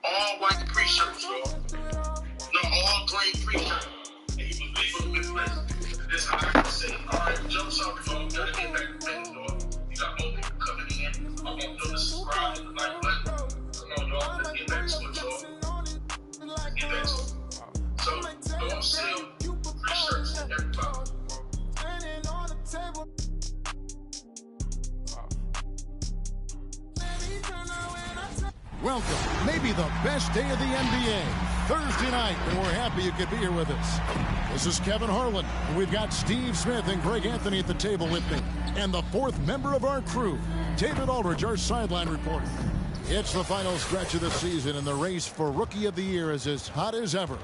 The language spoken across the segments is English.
all white pre-shirts, y'all. No, all gray pre-shirts. And he was leaving with this. This is how I say, all right, jump shot, y'all. We gotta get back to things, y'all. You got more people coming in. I want them to subscribe to the like button. Come on, y'all. Let's get back to it, y'all. Let's get back to it. So, don't sell free shirts to everybody. Welcome, maybe the best day of the NBA, Thursday night, and we're happy you could be here with us. This is Kevin Harlan, and we've got Steve Smith and Greg Anthony at the table with me, and the fourth member of our crew, David Aldridge, our sideline reporter. It's the final stretch of the season, and the race for Rookie of the Year is as hot as ever.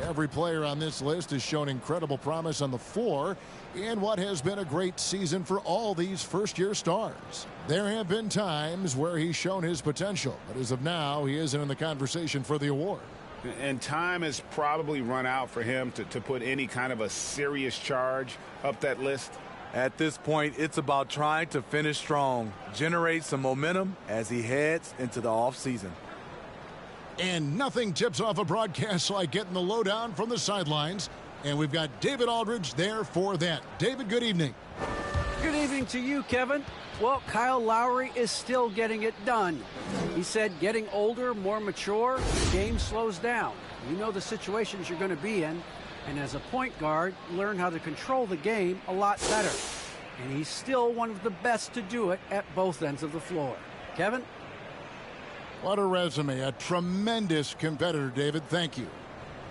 Every player on this list has shown incredible promise on the floor in what has been a great season for all these first-year stars. There have been times where he's shown his potential, but as of now, he isn't in the conversation for the award. And time has probably run out for him to put any kind of a serious charge up that list. At this point, it's about trying to finish strong, generate some momentum as he heads into the offseason. And nothing tips off a broadcast like getting the lowdown from the sidelines. And we've got David Aldridge there for that. David, good evening. Good evening to you, Kevin. Well, Kyle Lowry is still getting it done. He said getting older, more mature, the game slows down. You know the situations you're going to be in. And as a point guard, learn how to control the game a lot better. And he's still one of the best to do it at both ends of the floor. Kevin? What a resume. A tremendous competitor, David. Thank you.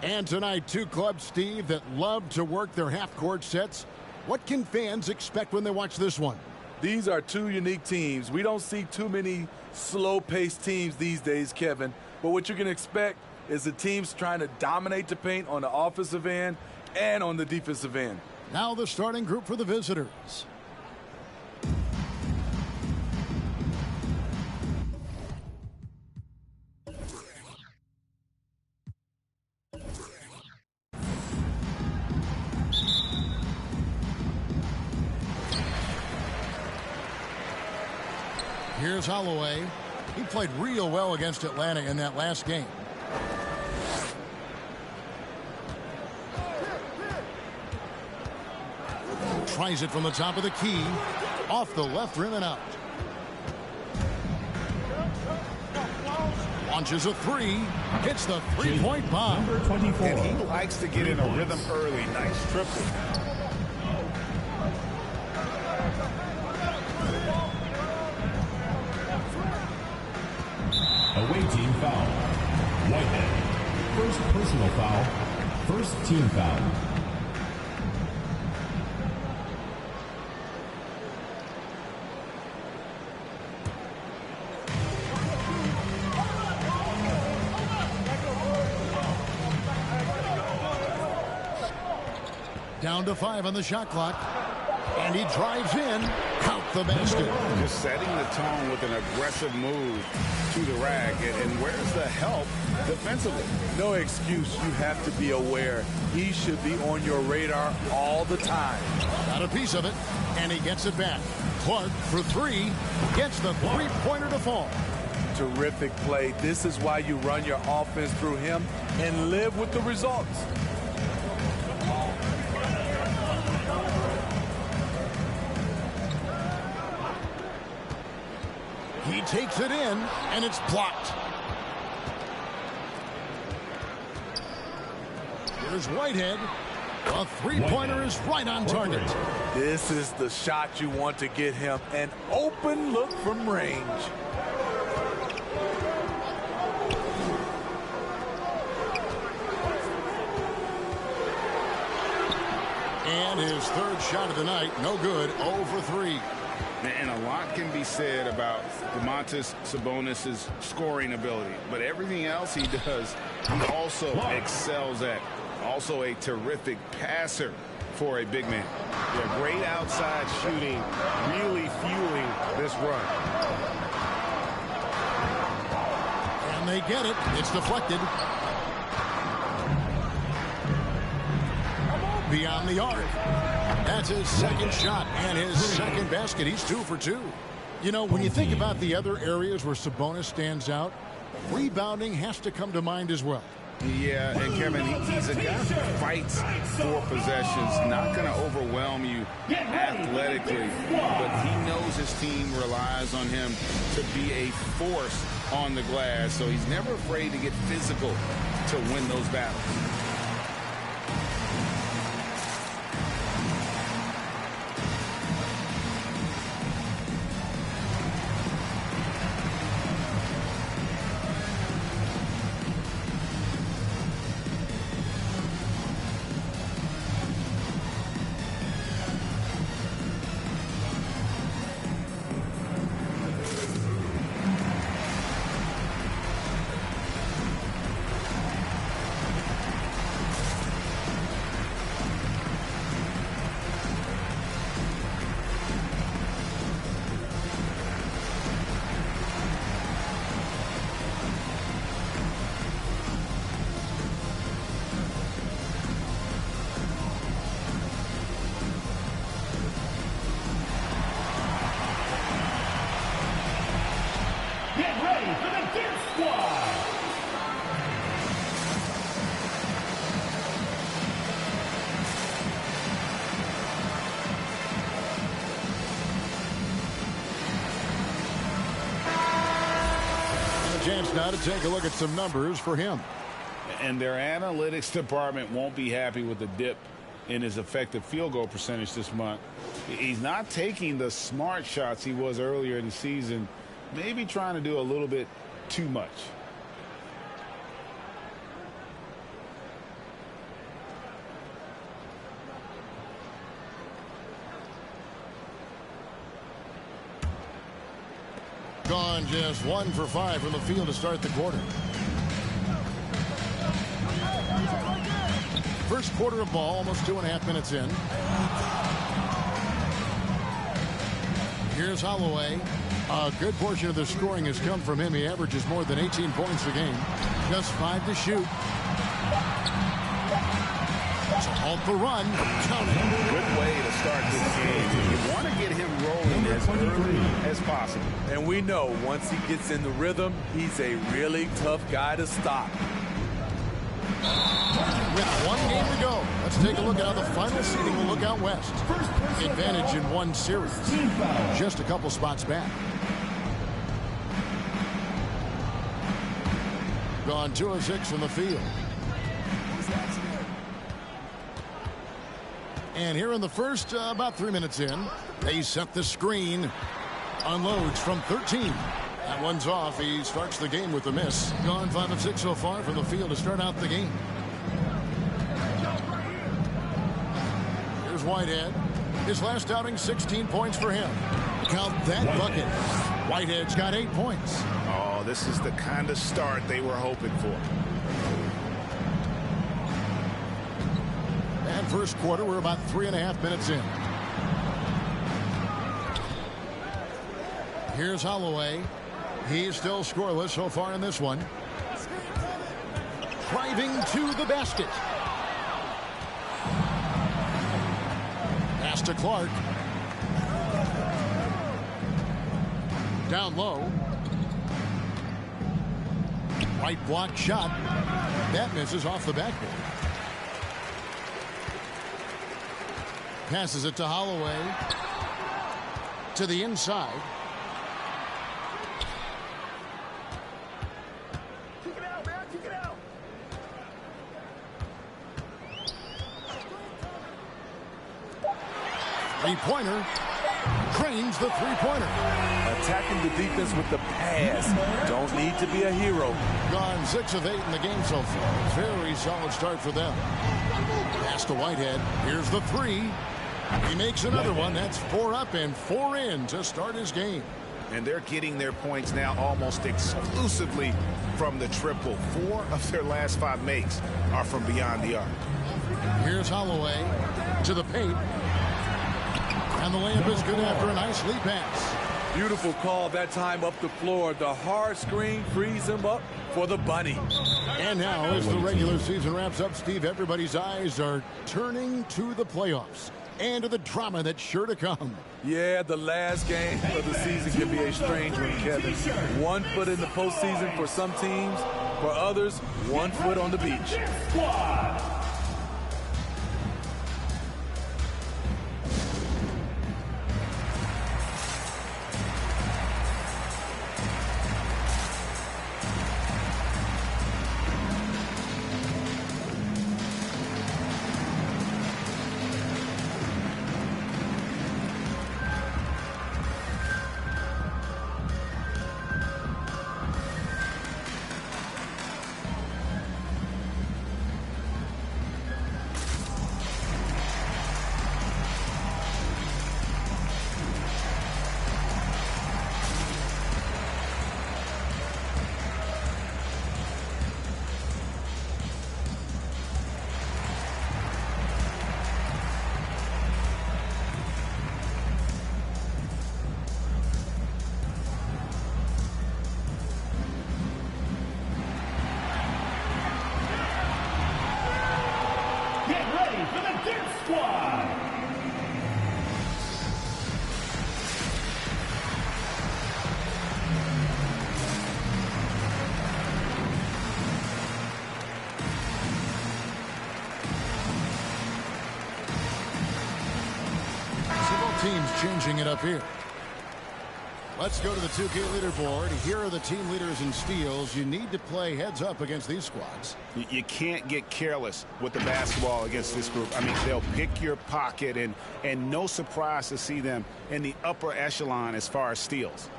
And tonight, two clubs, Steve, that love to work their half-court sets. What can fans expect when they watch this one? These are two unique teams. We don't see too many slow-paced teams these days, Kevin. But what you can expect is the teams trying to dominate the paint on the offensive end and on the defensive end. Now the starting group for the visitors. Here's Holloway. He played real well against Atlanta in that last game. Tries it from the top of the key. Off the left rim and out. Launches a three. Hits the three-point bomb. And he likes to get in a rhythm early. Nice triple. Away team foul. Whitehead. First personal foul. First team foul. Down to 5 on the shot clock. And he drives in. Count the basket. Just setting the tone with an aggressive move to the rack. And where's the help defensively? No excuse. You have to be aware. He should be on your radar all the time. Got a piece of it, and he gets it back. Clark for three. Gets the three-pointer to fall. Terrific play. This is why you run your offense through him and live with the results. He takes it in, and it's blocked. Here's Whitehead. A three-pointer is right on target. This is the shot you want to get him. An open look from range. And his third shot of the night, no good, 0 for 3. And a lot can be said about Domantas Sabonis' scoring ability. But everything else he does, he also excels at. Also a terrific passer for a big man. Yeah, great outside shooting, really fueling this run. And they get it. It's deflected. Beyond the arc. That's his second shot and his second basket. He's 2 for 2. You know, when you think about the other areas where Sabonis stands out, Rebounding has to come to mind as well. Yeah, and Kevin, he's a guy who fights for possessions, not going to overwhelm you athletically, but he knows his team relies on him to be a force on the glass, so he's never afraid to get physical to win those battles. Chance now to take a look at some numbers for him. And their analytics department won't be happy with the dip in his effective field goal percentage this month. He's not taking the smart shots he was earlier in the season, maybe trying to do a little bit too much. Gone just 1 for 5 from the field to start the quarter. First quarter of ball, almost 2.5 minutes in. Here's Holloway. A good portion of the scoring has come from him. He averages more than 18 points a game. Just 5 to shoot. So halt the run. Good way to start this game. You want to get him rolling as early as possible. And we know once he gets in the rhythm, he's a really tough guy to stop. With 1 game to go, let's take a look at how the final seeding will look out west. Advantage in 1 series. Just a couple spots back. Gone 2 of 6 from the field. And here in the first, about 3 minutes in, they set the screen. Unloads from 13. That one's off. He starts the game with a miss. Gone 5 of 6 so far from the field to start out the game. Here's Whitehead. His last outing, 16 points for him. Count that bucket. Whitehead's got 8 points. Oh, this is the kind of start they were hoping for. And first quarter, we're about 3.5 minutes in. Here's Holloway. He's still scoreless so far in this one. Driving to the basket. Pass to Clark. Down low. Right block shot. That misses off the backboard. Passes it to Holloway. To the inside. Kick it out, man. Kick it out. Three-pointer. Drains the three-pointer. Attacking the defense with the pass. Don't need to be a hero. Gone 6 of 8 in the game so far. Very solid start for them. Pass to Whitehead. Here's the 3. He makes another one. That's 4 up and 4 in to start his game. And they're getting their points now almost exclusively from the triple. 4 of their last 5 makes are from beyond the arc. Here's Holloway to the paint. And the layup is good after a nice lead pass. Beautiful call that time up the floor. The hard screen frees him up for the bunny. And now, as the regular season wraps up, Steve, everybody's eyes are turning to the playoffs. and to the drama that's sure to come. Yeah, the last game of the season can be a strange one, Kevin. 1 foot in the postseason for some teams. For others, 1 foot on the beach. Teams changing it up here. Let's go to the 2K leaderboard. Here are the team leaders in steals. You need to play heads up against these squads. You can't get careless with the basketball against this group. I mean, they'll pick your pocket, and no surprise to see them in the upper echelon as far as steals.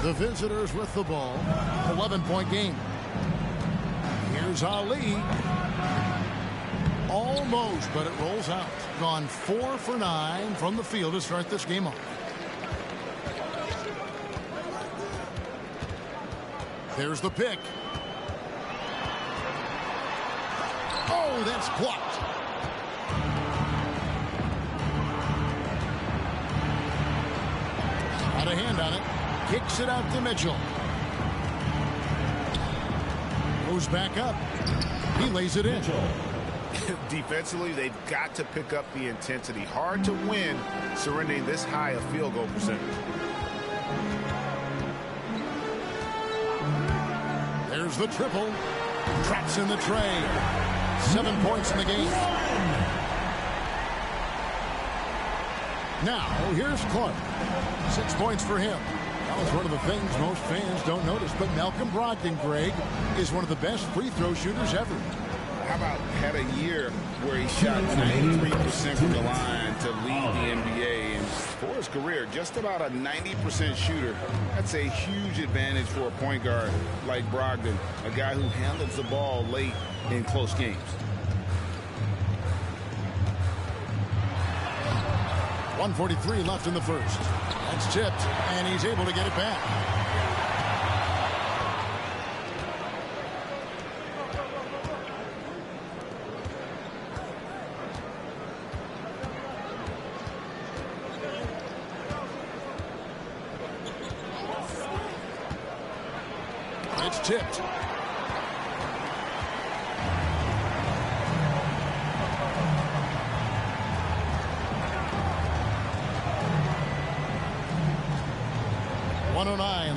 The visitors with the ball. 11-point game. Here's Ali. Almost, but it rolls out. Gone 4 for 9 from the field to start this game off. There's the pick. Oh, that's blocked. Had a hand on it. Kicks it out to Mitchell. Goes back up. He lays it in. Defensively, they've got to pick up the intensity. Hard to win surrendering this high a field goal percentage. There's the triple. Traps in the tray. 7 points in the game. Now, here's Clark. 6 points for him. That was one of the things most fans don't notice. But Malcolm Brogdon, Greg, is one of the best free throw shooters ever. How about had a year where he shot 93% from the line to lead the NBA, and for his career, just about a 90% shooter. That's a huge advantage for a point guard like Brogdon, a guy who handles the ball late in close games. .143 left in the first. That's tipped, and he's able to get it back. It's tipped.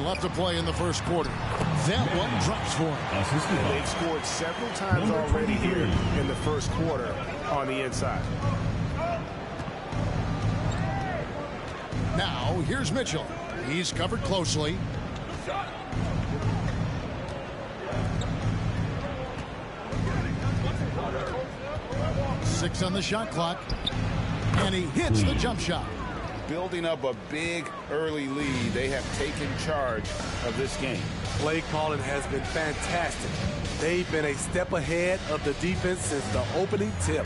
Left to play in the first quarter. That one drops for him. They've scored several times already here in the first quarter on the inside. Now, here's Mitchell. He's covered closely. Six on the shot clock. And he hits the jump shot. Building up a big early lead, they have taken charge of this game. Play calling has been fantastic. They've been a step ahead of the defense since the opening tip.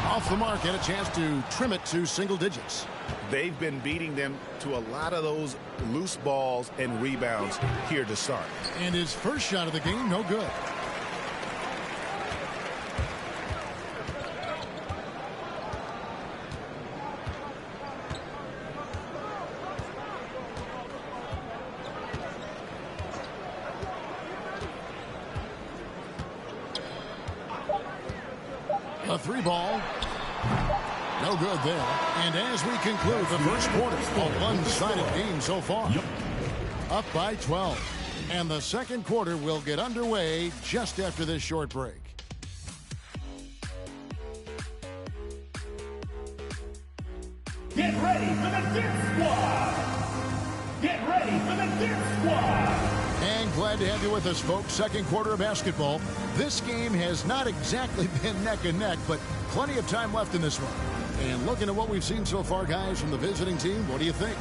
Off the mark and a chance to trim it to single digits. They've been beating them to a lot of those loose balls and rebounds here to start. And his first shot of the game, no good. A 3-ball. No good there. And as we conclude the first quarter, a one-sided game so far. Up by 12. And the second quarter will get underway just after this short break. Get ready for the Dip Squad! Get ready for the Dip Squad! And glad to have you with us, folks. Second quarter of basketball. This game has not exactly been neck and neck, but plenty of time left in this one. And looking at what we've seen so far, guys, from the visiting team, what do you think?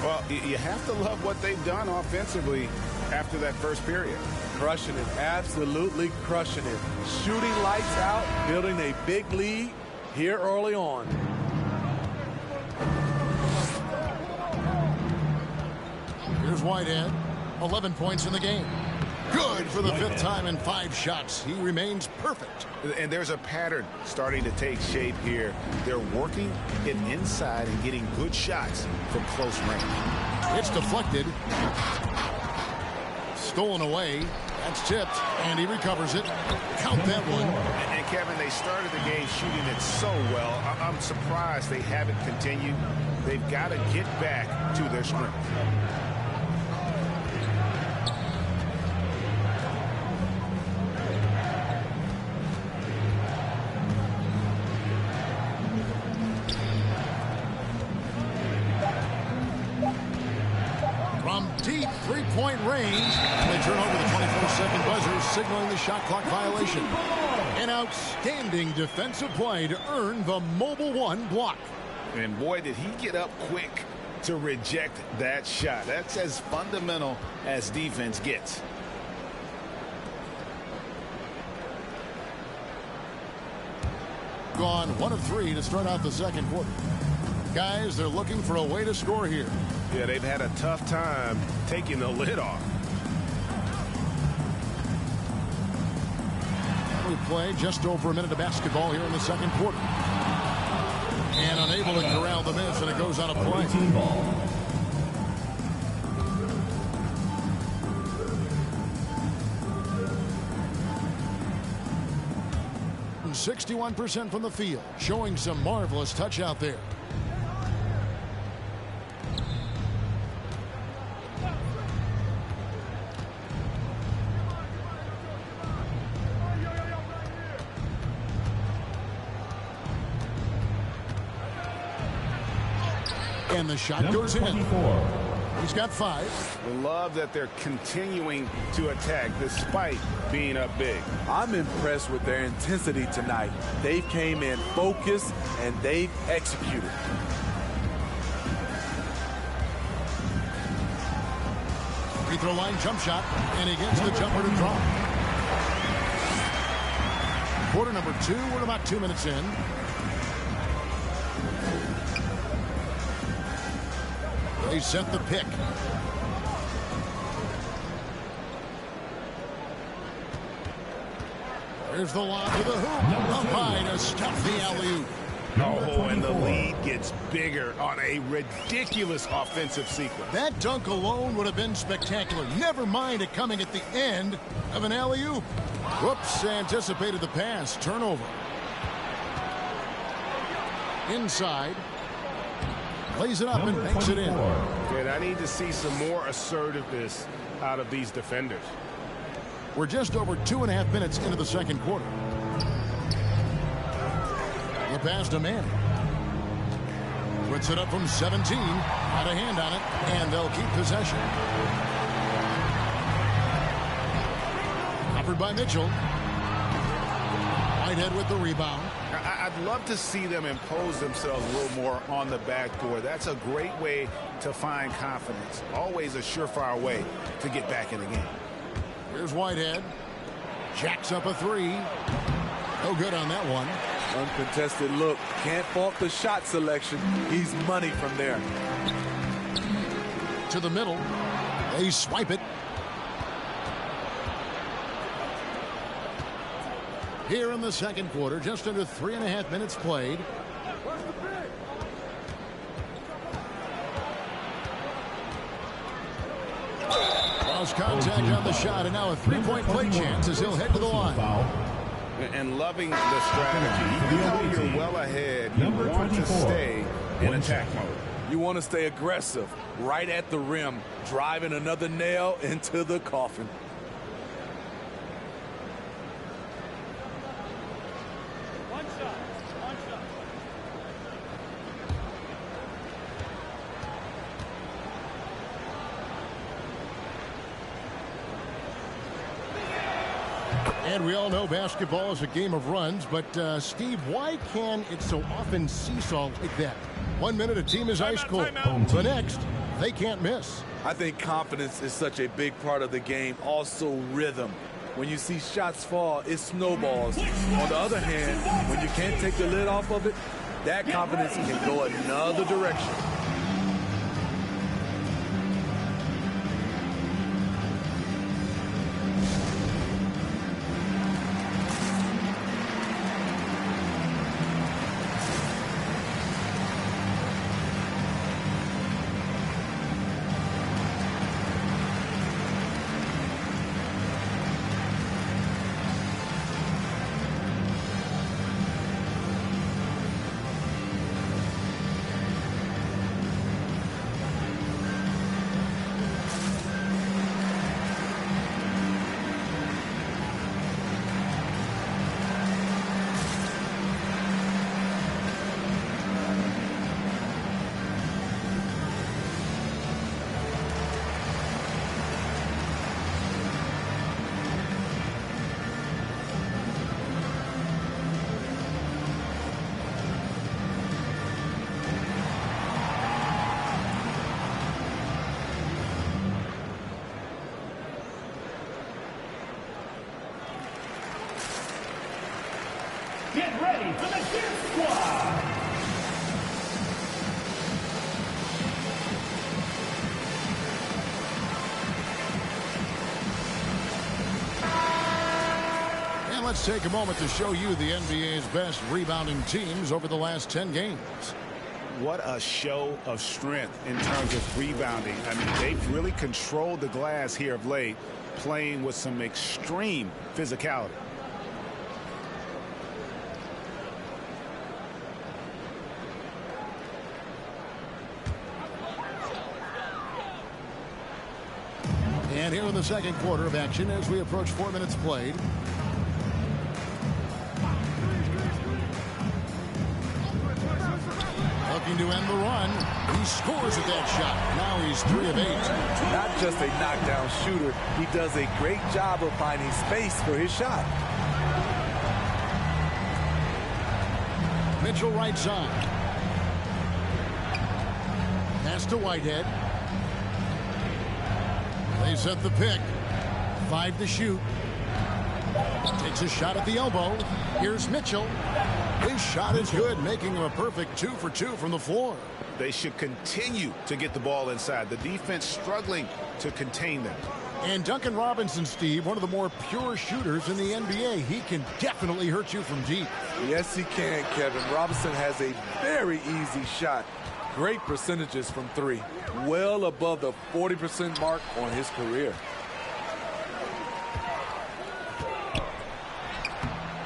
Well, you have to love what they've done offensively after that first period. Crushing it, absolutely crushing it. Shooting lights out, building a big lead here early on. Here's Whitehead, 11 points in the game. Good for the 5th time in 5 shots. He remains perfect. And there's a pattern starting to take shape here. They're working it inside and getting good shots from close range. It's deflected. Stolen away. That's tipped, and he recovers it. Count that one. And Kevin, they started the game shooting it so well. I'm surprised they haven't continued. They've got to get back to their strength. From deep three-point range, and they turn over the 24-second buzzer, signaling the shot clock violation. An outstanding defensive play to earn the mobile 1 block. And boy, did he get up quick to reject that shot. That's as fundamental as defense gets. Gone 1 of 3 to start out the second quarter. Guys, they're looking for a way to score here. Yeah, they've had a tough time taking the lid off. We play just over a minute of basketball here in the second quarter. And unable to corral the miss, and it goes on a play. 61% from the field, showing some marvelous touch out there. And the shot goes in. He's got 5. We love that they're continuing to attack despite being up big. I'm impressed with their intensity tonight. They came in focused and they've executed. Free throw line jump shot, and he gets the jumper to drop. Quarter number 2, we're about 2 minutes in. They set the pick. There's the lob to the hoop. Up high to stuff the alley-oop. Oh, and the lead gets bigger on a ridiculous offensive sequence. That dunk alone would have been spectacular. Never mind it coming at the end of an alley-oop. Whoops, anticipated the pass. Turnover. Inside. Plays it up and banks it in. Good. I need to see some more assertiveness out of these defenders. We're just over 2.5 minutes into the second quarter. The pass to Manning. Puts it up from 17. Had a hand on it, and they'll keep possession. Offered by Mitchell. Whitehead with the rebound. I'd love to see them impose themselves a little more on the backboard. That's a great way to find confidence. Always a surefire way to get back in the game. Here's Whitehead. Jacks up a 3. No good on that one. Uncontested look. Can't fault the shot selection. He's money from there. To the middle. They swipe it. Here in the second quarter, just under 3.5 minutes played. Cross contact on the shot, and now a 3-point play chance as he'll head to the line. And loving the strategy. Even though you're well ahead, you want to stay in attack mode. You want to stay aggressive, right at the rim, driving another nail into the coffin. One shot. And we all know basketball is a game of runs, but Steve, why can it so often seesaw like that? 1 minute a team is ice cold. The next, they can't miss. I think confidence is such a big part of the game. Also rhythm. When you see shots fall, it snowballs. On the other hand, when you can't take the lid off of it, that confidence can go another direction. Get ready for the Dip Squad. And let's take a moment to show you the NBA's best rebounding teams over the last 10 games. What a show of strength in terms of rebounding. I mean, they've really controlled the glass here of late, playing with some extreme physicality. And here in the second quarter of action as we approach 4 minutes played. Looking to end the run. He scores at that shot. Now he's 3 of 8. Not just a knockdown shooter, he does a great job of finding space for his shot. Mitchell right side. Pass to Whitehead. They set the pick. 5 to shoot. Takes a shot at the elbow. Here's Mitchell. His shot is good, making him a perfect 2 for 2 from the floor. They should continue to get the ball inside. The defense struggling to contain them. And Duncan Robinson, Steve, one of the more pure shooters in the NBA. He can definitely hurt you from deep. Yes, he can, Kevin. Robinson has a very easy shot. Great percentages from 3. Well above the 40% mark on his career.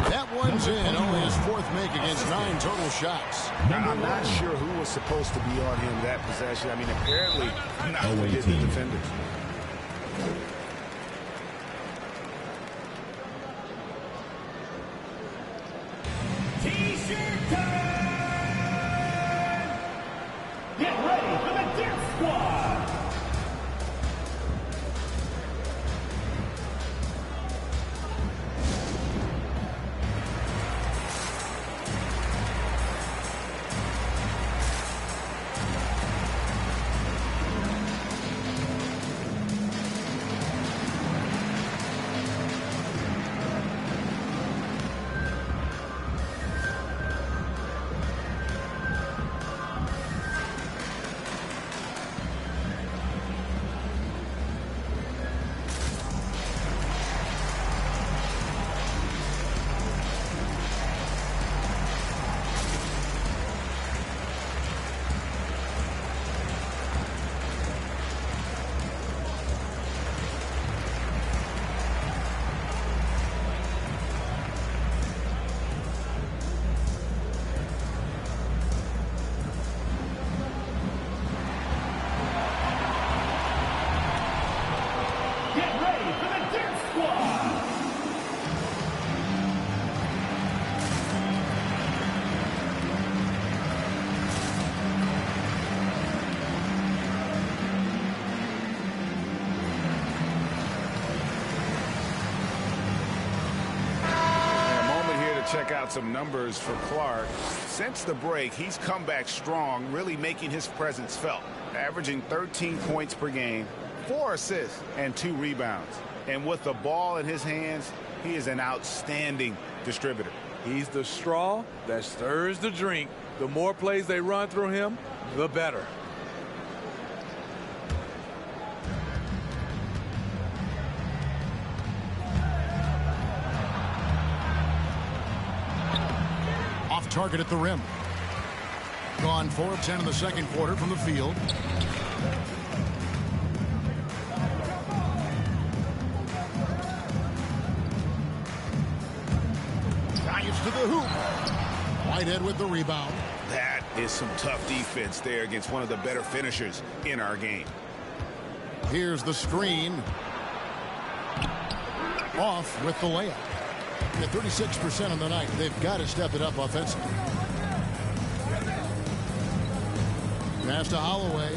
That one's in. Only his 4th make against 9 total shots. I'm not sure who was supposed to be on him that possession. I mean, apparently not the defenders. T-shirt time! Get ready for the Dip Squad. check out some numbers for Clark. Since the break, he's come back strong, really making his presence felt. Averaging 13 points per game, 4 assists, and 2 rebounds. And with the ball in his hands, he is an outstanding distributor. He's the straw that stirs the drink. The more plays they run through him, the better. Off target at the rim. Gone 4 of 10 in the second quarter from the field. Dives to the hoop. Whitehead with the rebound. That is some tough defense there against one of the better finishers in our game. Here's the screen. Off with the layup. At 36% on the night. They've got to step it up offensively. Pass to Holloway.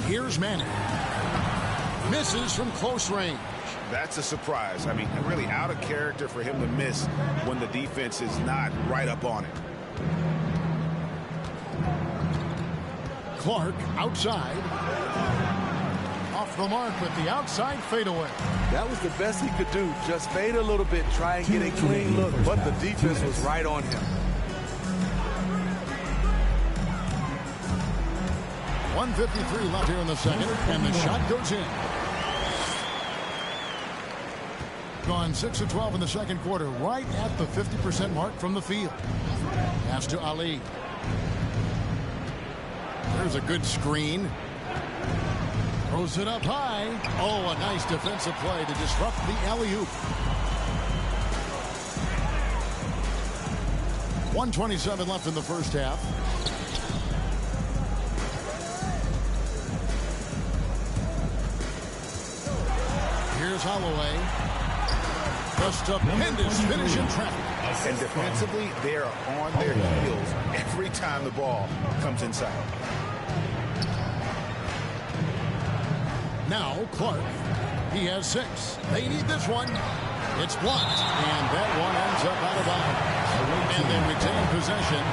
Here's Manning. Misses from close range. That's a surprise. I mean, really out of character for him to miss when the defense is not right up on it. Clark outside. Off the mark with the outside fadeaway. That was the best he could do. Just fade a little bit, try and get a clean look, but the defense was right on him. 1:53 left here in the second, and the shot goes in. Gone 6 of 12 in the second quarter, right at the 50% mark from the field. Pass to Ali. There's a good screen. Throws it up high. Oh, a nice defensive play to disrupt the alley-oop. 1:27 left in the first half. Here's Holloway. The stupendous finish in traffic. And defensively, they are on their heels every time the ball comes inside. Now Clark. He has 6. They need this one. It's blocked. And that one ends up out of bounds. And they retain possession.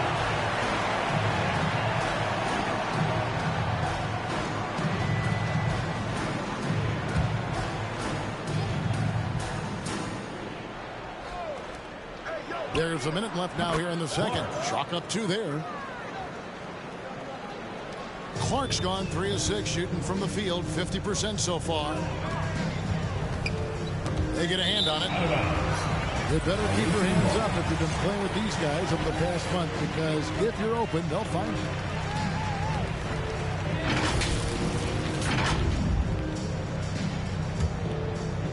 There's a minute left now here in the second. Chalk up 2 there. Clark's gone 3 of 6 shooting from the field, 50% so far. They get a hand on it. You better keep your hands up if you've been playing with these guys over the past month, because if you're open, they'll find you.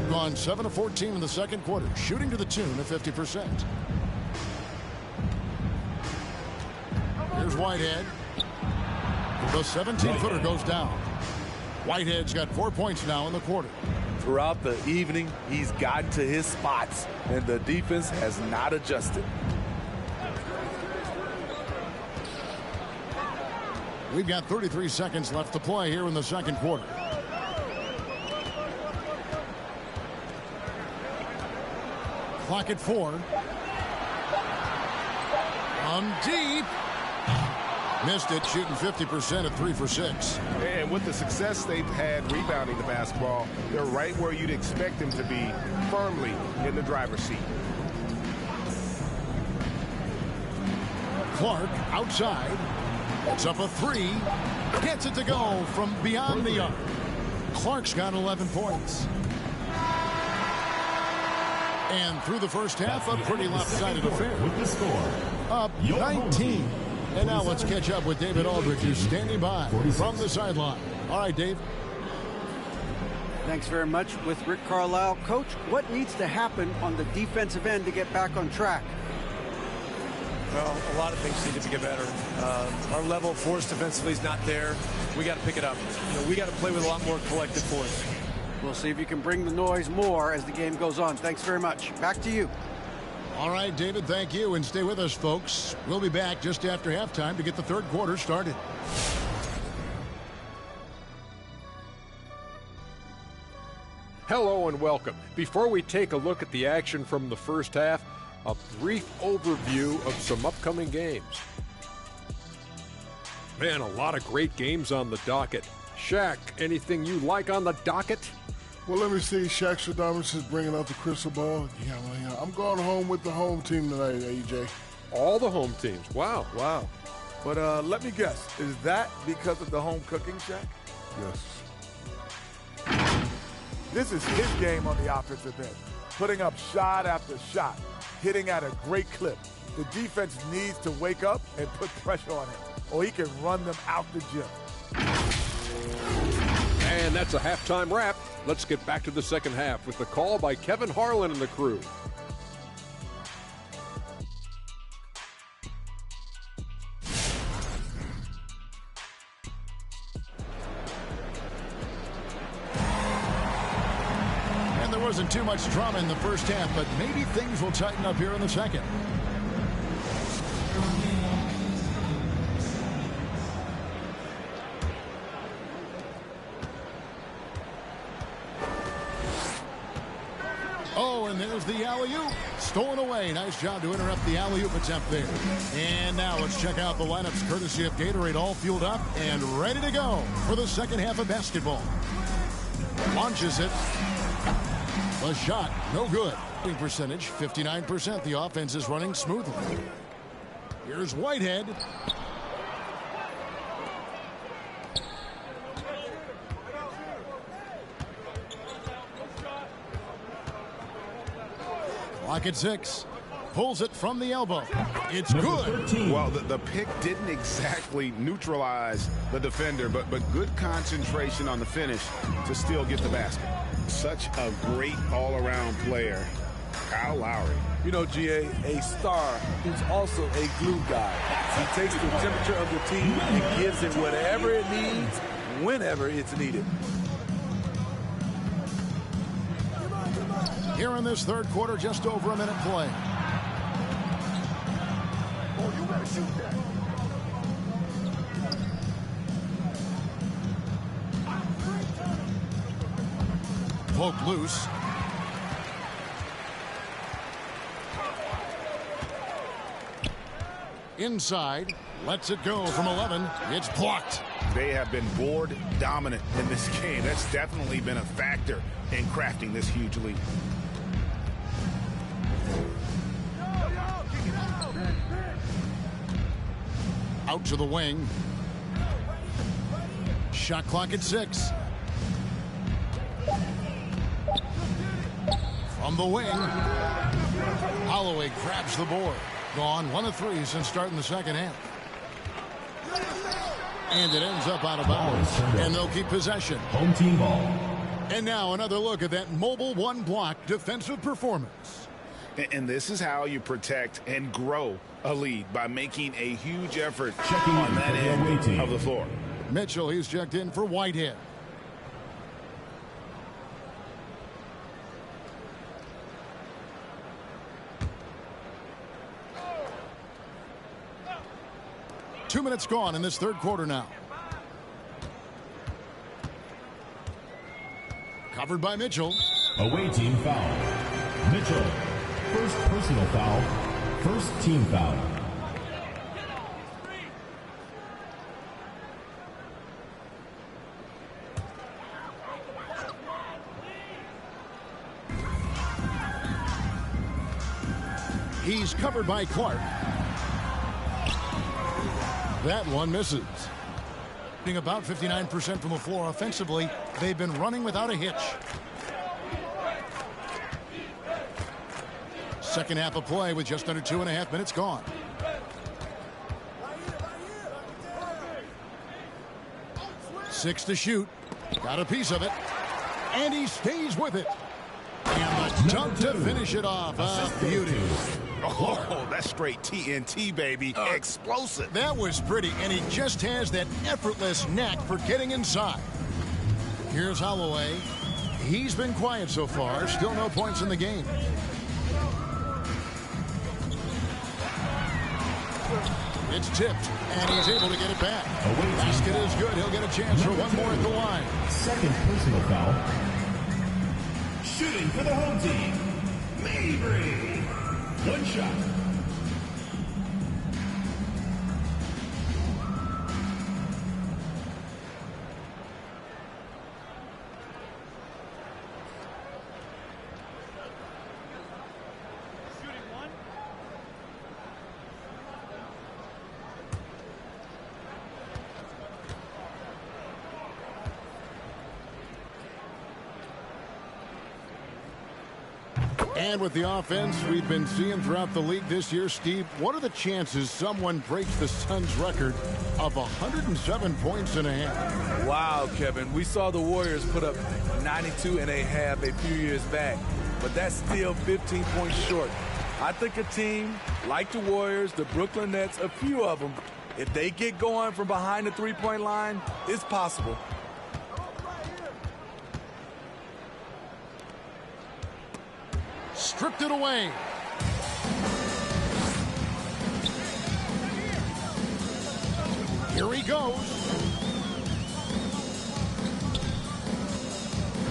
Gone 7 of 14 in the second quarter, shooting to the tune of 50%. Here's Whitehead. The 17-footer goes down. Whitehead's got 4 points now in the quarter. Throughout the evening, he's gotten to his spots, and the defense has not adjusted. We've got 33 seconds left to play here in the second quarter. Clock at 4. From deep. Missed it, shooting 50% at 3 for 6. And with the success they've had rebounding the basketball, they're right where you'd expect them to be, firmly in the driver's seat. Clark outside. It's up a 3. Gets it to go from beyond the arc. Clark's got 11 points. And through the first half, a pretty lopsided affair. Up 19. And now let's catch up with David Aldridge, who's standing by from the sideline. All right, Dave. Thanks very much with Rick Carlisle. Coach, what needs to happen on the defensive end to get back on track? Well, a lot of things need to get better. Our level of force defensively is not there. We got to pick it up. We got to play with a lot more collective force. We'll see if you can bring the noise more as the game goes on. Thanks very much. Back to you. All right, David, thank you. And stay with us, folks. We'll be back just after halftime to get the third quarter started. Hello and welcome. Before we take a look at the action from the first half, a brief overview of some upcoming games. Man, a lot of great games on the docket. Shaq, anything you like on the docket? Well, let me see. Shaq Stradamus is bringing out the crystal ball. Yeah, I'm going home with the home team tonight, AJ. All the home teams. Wow. Wow. But let me guess. Is that because of the home cooking, Shaq? Yes. This is his game on the offensive end, putting up shot after shot, hitting at a great clip. The defense needs to wake up and put pressure on him, or he can run them out the gym. And that's a halftime wrap. Let's get back to the second half with the call by Kevin Harlan and the crew. There wasn't too much drama in the first half, but maybe things will tighten up here in the second. Oh, and there's the alley-oop. Stolen away. Nice job to interrupt the alley-oop attempt there. And now let's check out the lineups courtesy of Gatorade, all fueled up and ready to go for the second half of basketball. Launches it. The shot, no good. Percentage, 59%. The offense is running smoothly. Here's Whitehead. Clock at 6. Pulls it from the elbow. It's good. Well, the pick didn't exactly neutralize the defender, but good concentration on the finish to still get the basket. Such a great all-around player, Kyle Lowry. You know, GA, a star who's also a glue guy. He takes the temperature of the team and gives it whatever it needs, whenever it's needed. Here in this third quarter, just over a minute play. Oh, you better shoot that. Poke loose. Inside, lets it go from 11. It's blocked. They have been board dominant in this game. That's definitely been a factor in crafting this huge lead. Out to the wing. Shot clock at 6. From the wing, Holloway grabs the board. Gone 1 of 3 since starting the second half. And it ends up out of bounds. And they'll keep possession. Home team ball. And now another look at that mobile one-block defensive performance. And this is how you protect and grow a lead, by making a huge effort Checking on that end of the floor. Mitchell, he's checked in for Whitehead. Two minutes gone in this third quarter now. Covered by Mitchell. Away team foul. Mitchell. First personal foul. First team foul. He's covered by Clark. That one misses. About 59% from the floor offensively. They've been running without a hitch. Second half of play with just under 2.5 minutes gone. Six to shoot. Got a piece of it. And he stays with it. And the dunk to finish it off. Beauty. Oh, that's straight TNT, baby. Explosive. That was pretty, and he just has that effortless knack for getting inside. Here's Holloway. He's been quiet so far. Still no points in the game. It's tipped, and he's able to get it back. Basket is good. He'll get a chance for one more at the line. Second personal foul. Shooting for the home team, Mabry. One shot. And with the offense we've been seeing throughout the league this year, Steve, what are the chances someone breaks the Suns' record of 107 points and a half? Wow, Kevin. We saw the Warriors put up 92 and a half a few years back, but that's still 15 points short. I think a team like the Warriors, the Brooklyn Nets, a few of them, if they get going from behind the three-point line, it's possible. Stripped it away. Here he goes.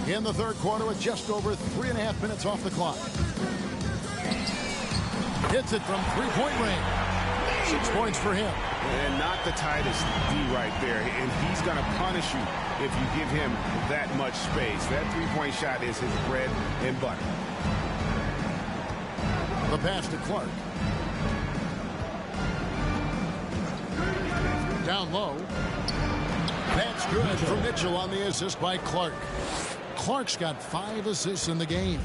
In the third quarter with just over 3.5 minutes off the clock. Hits it from three-point range. 6 points for him. And not the tightest D right there. And he's going to punish you if you give him that much space. That three-point shot is his bread and butter. The pass to Clark. Down low. That's good for Mitchell on the assist by Clark. Clark's got 5 assists in the game.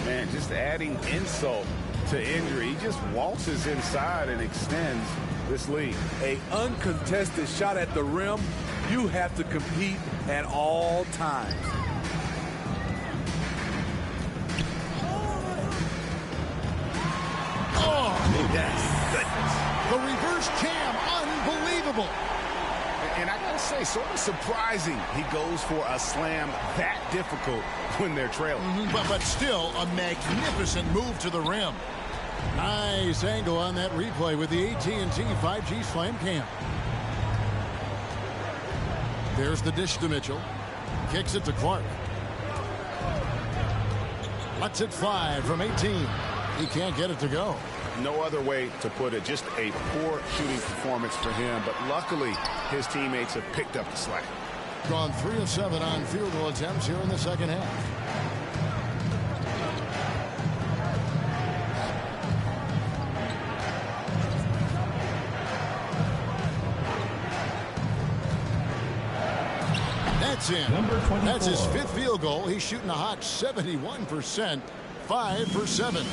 Man, just adding insult to injury. He just waltzes inside and extends this lead. An uncontested shot at the rim, you have to compete at all times. Yes. The reverse jam, unbelievable. And I gotta say, sort of surprising he goes for a slam that difficult when they're trailing. But still a magnificent move to the rim. Nice angle on that replay with the AT&T 5G Slam Cam. There's the dish to Mitchell. Kicks it to Clark. Lets it fly from 18. He can't get it to go. No other way to put it. Just a poor shooting performance for him. But luckily, his teammates have picked up the slack. Gone 3 of 7 on field goal attempts here in the second half. That's in. That's his 5th field goal. He's shooting a hot 71%. 5 for 7.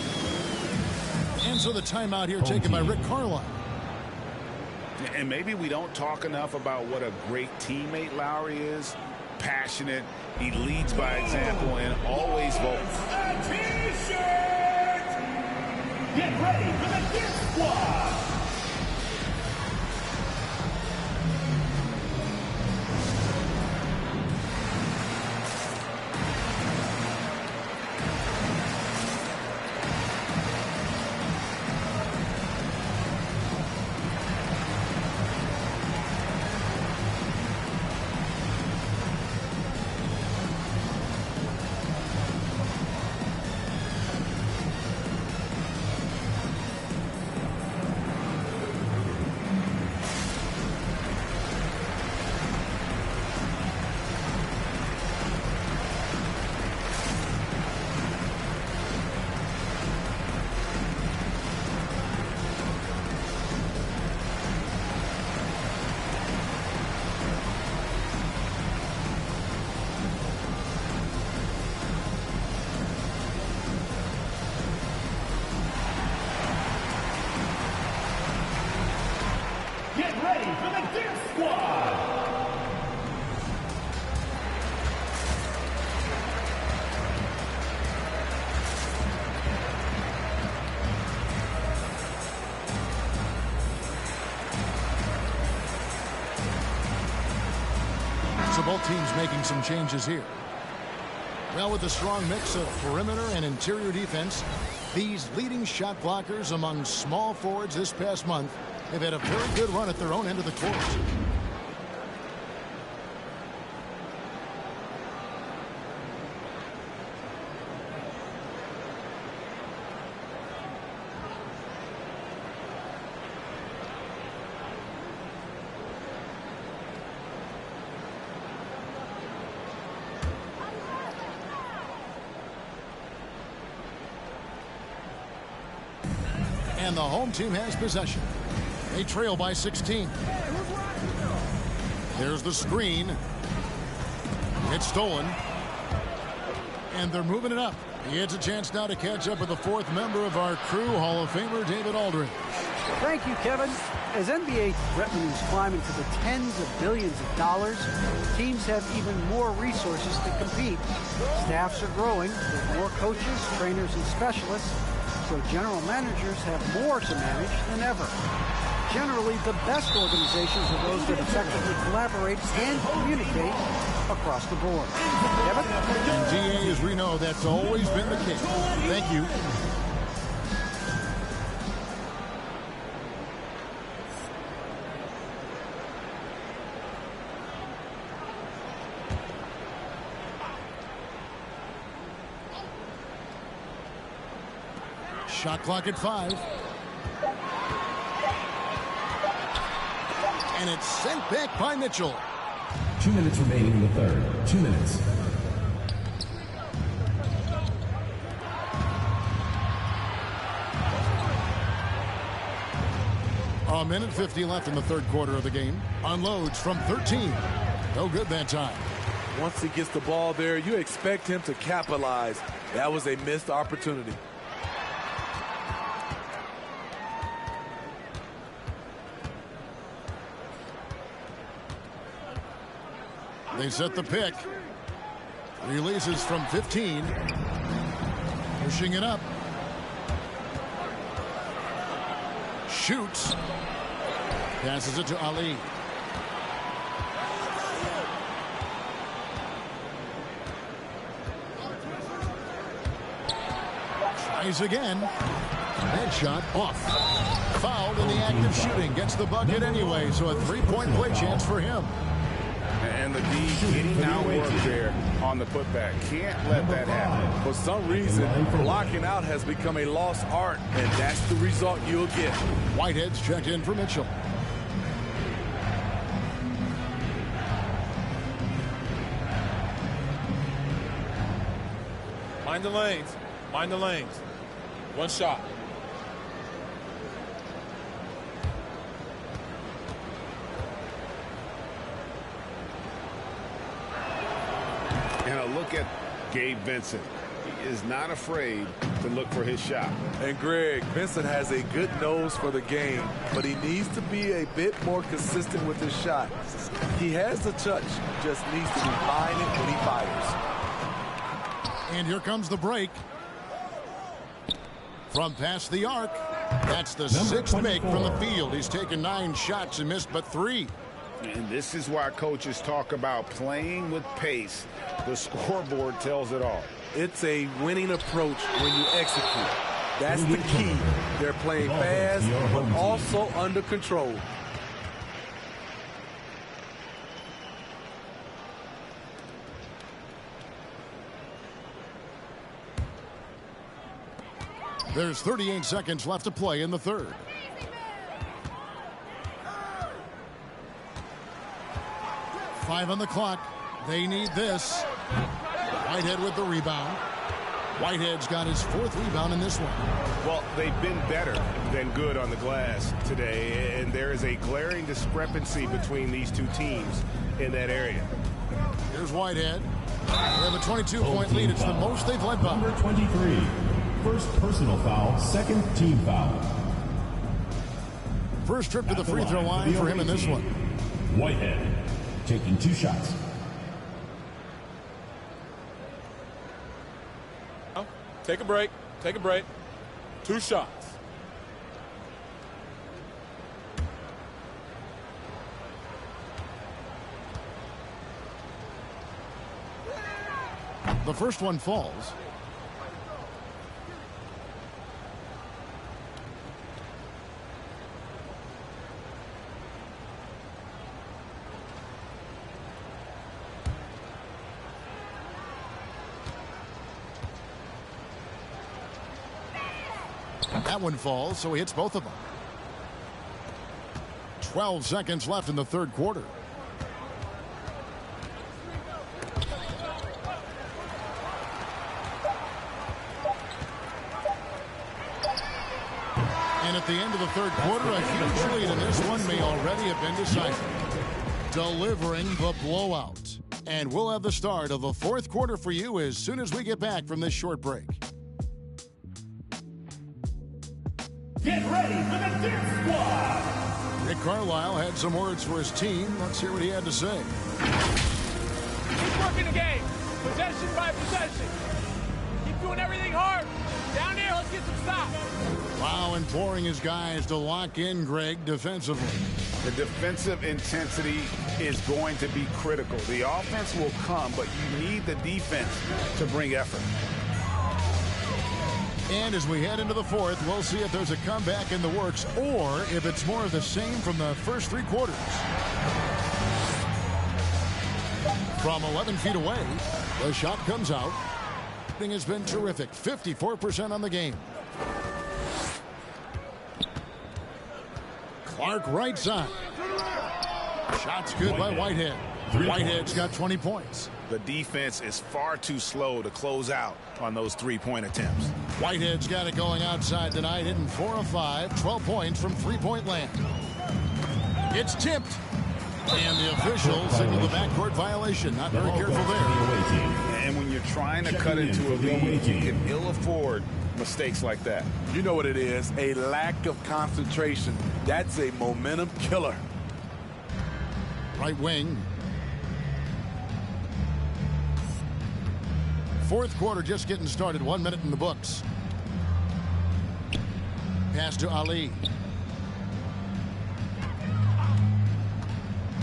And so the timeout here taken by Rick Carlisle. And maybe we don't talk enough about what a great teammate Lowry is. Passionate. He leads by example and always vocal. A T-shirt! Get ready for the Dip Squad! Get ready for the Dip Squad! So both teams making some changes here. Well, with a strong mix of perimeter and interior defense, these leading shot blockers among small forwards this past month have had a very good run at their own end of the court. And the home team has possession. They trail by 16. There's the screen. It's stolen. And they're moving it up. He gets a chance now to catch up with the fourth member of our crew, Hall of Famer David Aldridge. Thank you, Kevin. As NBA revenues climb into the tens of billions of dollars, teams have even more resources to compete. Staffs are growing with more coaches, trainers, and specialists, so general managers have more to manage than ever. Generally, the best organizations are those that effectively collaborate and communicate across the board. Kevin? And DA, as we know, that's always been the case. Thank you. Shot clock at 5. And it's sent back by Mitchell. 2 minutes remaining in the third. 2 minutes. A minute 50 left in the third quarter of the game. Unloads from 13. No good that time. Once he gets the ball there, you expect him to capitalize. That was a missed opportunity. They set the pick. Releases from 15. Pushing it up. Shoots. Passes it to Ali. Tries again. That shot off. Fouled in the act of shooting. Gets the bucket anyway, so a three-point play chance for him. And the D getting out work there on the putback. Can't let that happen. For some reason, blocking out has become a lost art, and that's the result you'll get. Whitehead's checked in for Mitchell. Mind the lanes. Mind the lanes. One shot. And a look at Gabe Vincent. He is not afraid to look for his shot. And Greg, Vincent has a good nose for the game, but he needs to be a bit more consistent with his shot. He has the touch, just needs to refine it when he fires. And here comes the break. From past the arc. That's the sixth make from the field. He's taken 9 shots and missed but 3. And this is why coaches talk about playing with pace. The scoreboard tells it all. It's a winning approach when you execute. That's the key. They're playing fast, but also under control. There's 38 seconds left to play in the third. Five on the clock. They need this. Whitehead with the rebound. Whitehead's got his 4th rebound in this one. Well, they've been better than good on the glass today, and there is a glaring discrepancy between these two teams in that area. Here's Whitehead. They have a 22-point lead. It's the most they've led by. Number 23. First personal foul, second team foul. First trip to the free throw line for him in this one. Whitehead taking 2 shots. Take a break. Take a break. 2 shots. The first one falls. That one falls, so he hits both of them. 12 seconds left in the third quarter. And At the end of the third quarter, a huge lead, and this one may already have been decided. Delivering the blowout. And we'll have the start of the fourth quarter for you as soon as we get back from this short break. Get ready for the Dip Squad! Rick Carlisle had some words for his team. Let's hear what he had to say. Keep working the game. Possession by possession. Keep doing everything hard. Down there, let's get some stops. Wow, imploring his guys to lock in, Greg, defensively. The defensive intensity is going to be critical. The offense will come, but you need the defense to bring effort. And as we head into the fourth, we'll see if there's a comeback in the works or if it's more of the same from the first three quarters. From 11 feet away, the shot comes out. Thing has been terrific. 54% on the game. Clark right side. Shot's good by Whitehead. Whitehead's got 20 points. The defense is far too slow to close out on those three-point attempts. Whitehead's got it going outside tonight, hitting 4 of 5, 12 points from three-point land. It's tipped. And the official signaled the backcourt violation. Not very careful there. And when you're trying to cut into a lead, you can ill afford mistakes like that. You know what it is, a lack of concentration. That's a momentum killer. Right wing. Fourth quarter just getting started. 1 minute in the books. Pass to Ali.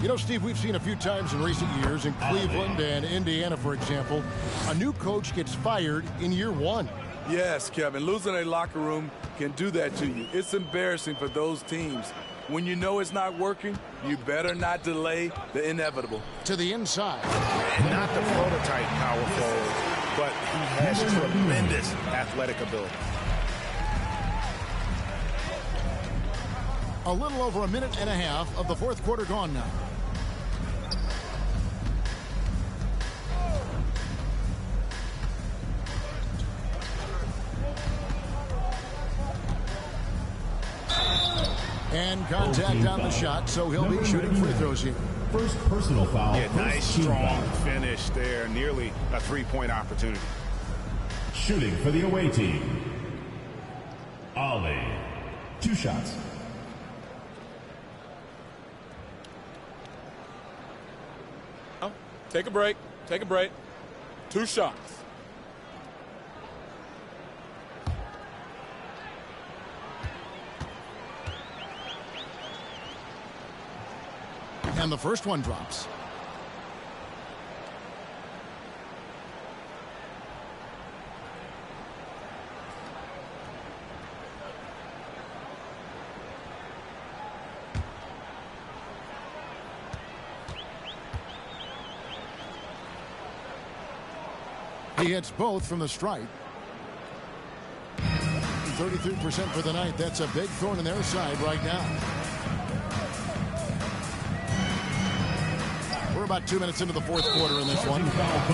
You know, Steve, we've seen a few times in recent years in Cleveland and Indiana, for example, a new coach gets fired in year one. Yes, Kevin, losing a locker room can do that to you. It's embarrassing for those teams. When you know it's not working, you better not delay the inevitable. To the inside. Not the prototype power forward, but he has tremendous athletic ability. A little over a minute and a half of the fourth quarter gone now. And contact on the shot, so he'll be shooting free throws here. First personal foul. Yeah, nice, strong finish there. Nearly a three-point opportunity. Shooting for the away team. Ali. 2 shots. Take a break. Take a break. 2 shots. And the first one drops. He hits both from the stripe. 33% for the night. That's a big thorn in their side right now. We're about 2 minutes into the fourth quarter in this one.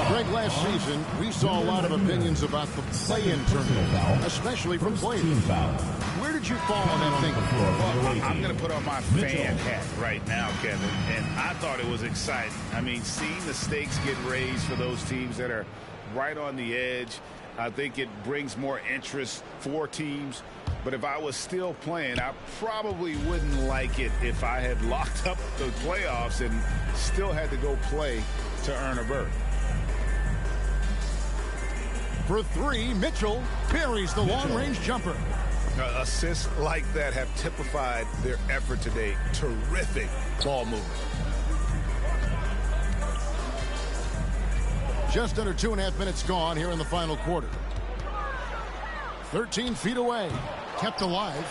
Greg, last season, we saw a lot of opinions about the play-in tournament, especially from players. Where did you fall on that thing? Well, I'm going to put on my fan hat right now, Kevin, and I thought it was exciting. I mean, seeing the stakes get raised for those teams that are right on the edge, I think it brings more interest for teams. But if I was still playing, I probably wouldn't like it if I had locked up the playoffs and still had to go play to earn a berth. For 3, Mitchell buries the long-range jumper. Assists like that have typified their effort today. Terrific ball movement. Just under 2.5 minutes gone here in the final quarter. 13 feet away. Kept alive.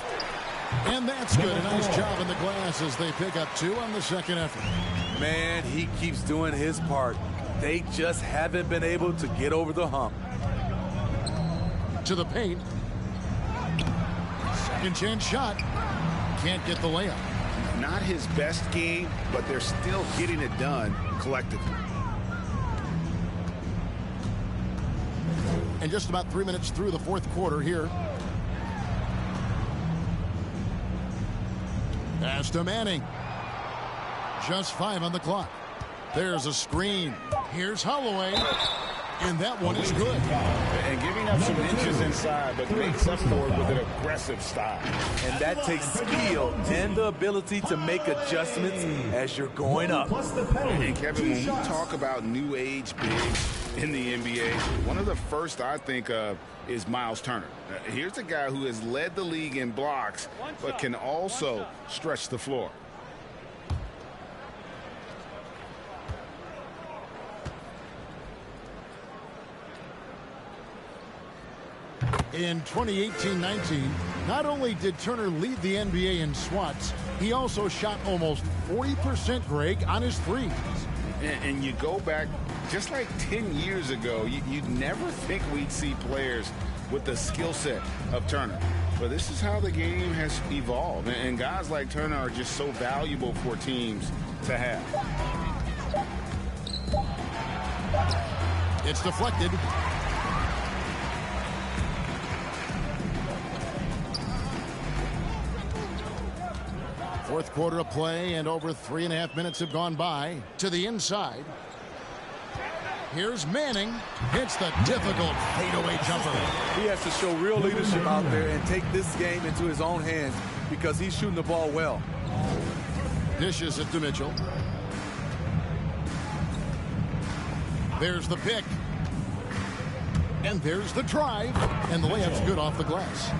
And that's good. A nice job in the glass as they pick up 2 on the second effort. Man, he keeps doing his part. They just haven't been able to get over the hump. To the paint. Second chance shot. Can't get the layup. Not his best game, but they're still getting it done collectively. And just about 3 minutes through the fourth quarter here. Pass to Manning. Just 5 on the clock. There's a screen. Here's Holloway. And that one is good. And giving up some inches inside, but makes up for it with an aggressive style. And that takes skill and the ability to make adjustments as you're going up. And Kevin, when we talk about new age bigs in the NBA, one of the first I think of is Miles Turner. Here's a guy who has led the league in blocks, but can also stretch the floor. In 2018-19, not only did Turner lead the NBA in swats, he also shot almost 40%, Greg, on his threes. And you go back just like 10 years ago, you'd never think we'd see players with the skill set of Turner. But this is how the game has evolved. And guys like Turner are just so valuable for teams to have. It's deflected. Fourth quarter of play, and over 3.5 minutes have gone by. To the inside. Here's Manning. Hits the difficult fadeaway jumper. He has to show real leadership out there and take this game into his own hands because he's shooting the ball well. Dishes it to Mitchell. There's the pick. And there's the drive. And the layup's good off the glass.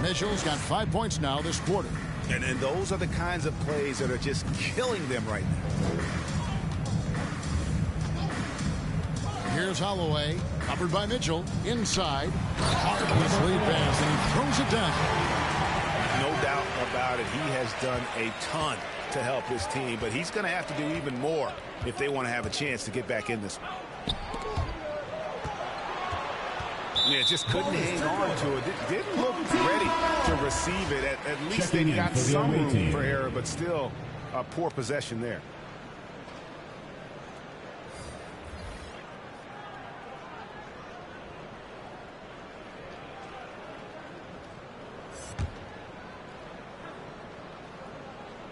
Mitchell's got 5 points now this quarter. And those are the kinds of plays that are just killing them right now. Here's Holloway, covered by Mitchell, inside. Harkless lead pass, and he throws it down. No doubt about it. He has done a ton to help his team, but he's going to have to do even more if they want to have a chance to get back in this one. Yeah, just couldn't hang on to it. Didn't look ready to receive it. At least they got some room for error, but still a poor possession there.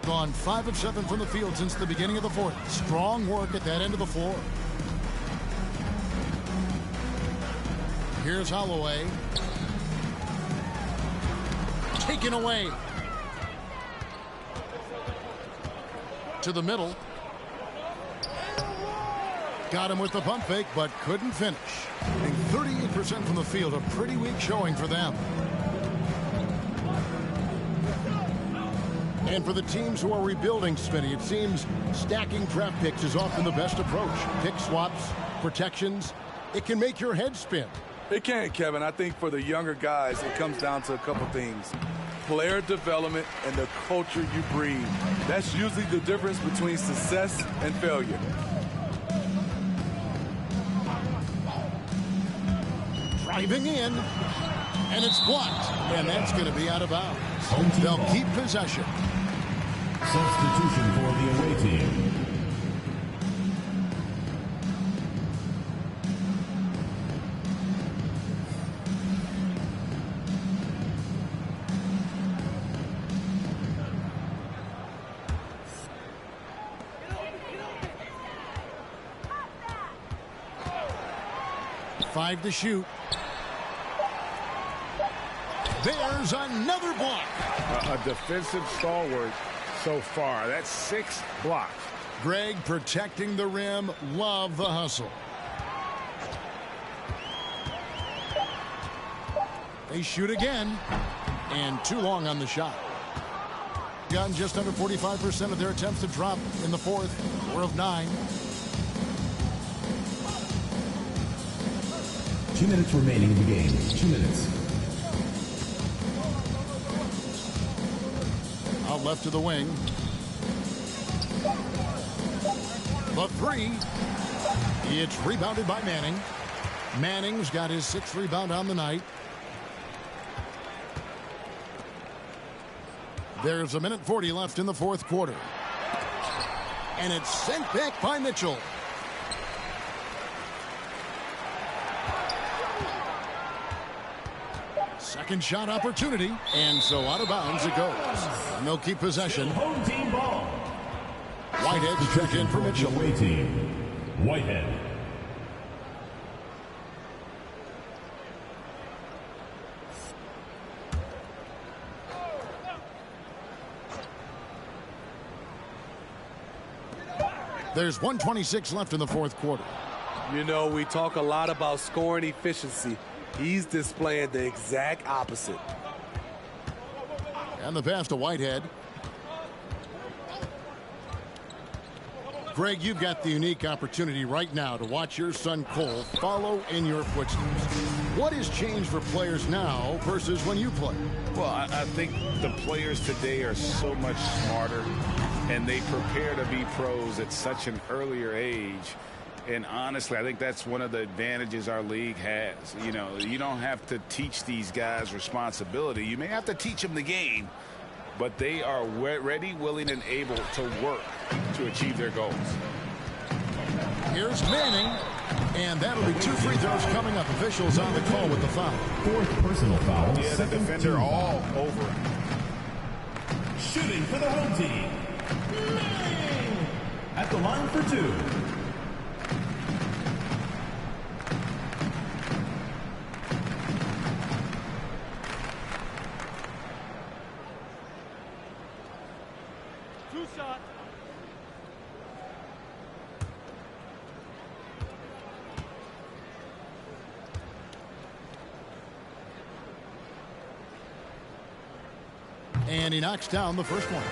Gone 5 of 7 from the field since the beginning of the fourth. Strong work at that end of the floor. Here's Holloway. Taken away. To the middle. Got him with the pump fake, but couldn't finish. And 38% from the field, a pretty weak showing for them. And for the teams who are rebuilding, Smitty, it seems stacking draft picks is often the best approach. Pick swaps, protections. It can make your head spin. It can, Kevin. I think for the younger guys, it comes down to a couple things. Player development and the culture you breed. That's usually the difference between success and failure. Driving in, and it's blocked. And that's going to be out of bounds. They'll keep possession. Substitution for the away team. Five to shoot. There's another block. A defensive stalwart so far. That's 6 blocks. Greg protecting the rim. Love the hustle. They shoot again. And too long on the shot. Gotten just under 45% of their attempts to drop in the fourth. 4 of 9. 2 minutes remaining in the game. 2 minutes. Out left to the wing. The three. It's rebounded by Manning. Manning's got his 6th rebound on the night. There's 1:40 left in the fourth quarter. And it's sent back by Mitchell. Second shot opportunity, and so out of bounds it goes. And they'll keep possession. Home team ball. Whitehead to check in for Mitchell. Away team, Whitehead. There's 1:26 left in the fourth quarter. You know, we talk a lot about scoring efficiency. He's displaying the exact opposite. And the pass to Whitehead. Greg, you've got the unique opportunity right now to watch your son Cole follow in your footsteps. What has changed for players now versus when you played? Well, I think the players today are so much smarter, and they prepare to be pros at such an earlier age. And honestly, I think that's one of the advantages our league has. You know, you don't have to teach these guys responsibility. You may have to teach them the game, but they are ready, willing, and able to work to achieve their goals. Here's Manning, and that'll be 2 free throws coming up. Officials on the call with the foul. Fourth personal foul. Yeah, the defender all over him. Shooting for the home team. Manning at the line for 2. And he knocks down the first one.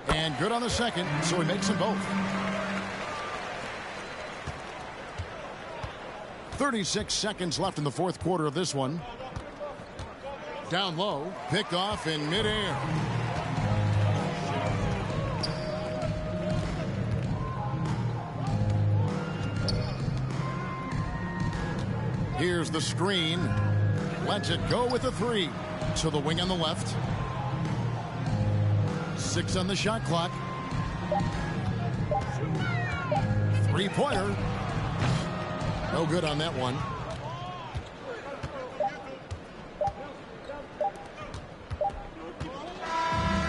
And good on the second, so he makes them both. 36 seconds left in the fourth quarter of this one. Down low, picked off in midair. Here's the screen. Lets it go with a 3. To the wing on the left. 6 on the shot clock. 3-pointer. No good on that one.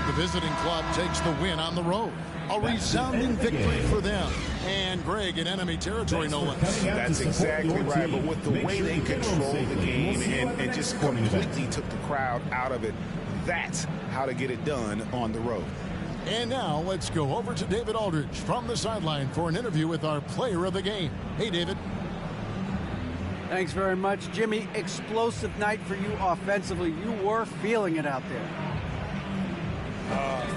The visiting club takes the win on the road. A resounding victory for them. And Greg in enemy territory, no less. That's exactly right. But with the way they control the game and just completely took the crowd out of it, that's how to get it done on the road. And now let's go over to David Aldridge from the sideline for an interview with our player of the game. Hey, David. Thanks very much, Jimmy. Explosive night for you offensively. You were feeling it out there.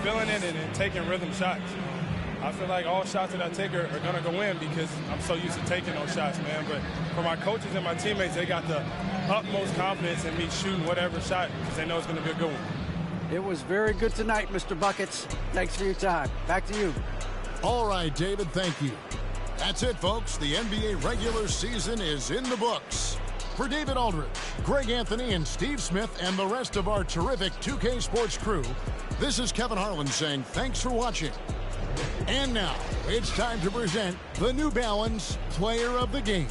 Feeling it and taking rhythm shots. I feel like all shots that I take are going to go in because I'm so used to taking those shots, man. But for my coaches and my teammates, they got the utmost confidence in me shooting whatever shot because they know it's going to be a good one. It was very good tonight, Mr. Buckets. Thanks for your time. Back to you. All right, David, thank you. That's it, folks. The NBA regular season is in the books. For David Aldridge, Greg Anthony, and Steve Smith, and the rest of our terrific 2K Sports crew, this is Kevin Harlan saying thanks for watching. And now, it's time to present the New Balance Player of the Game.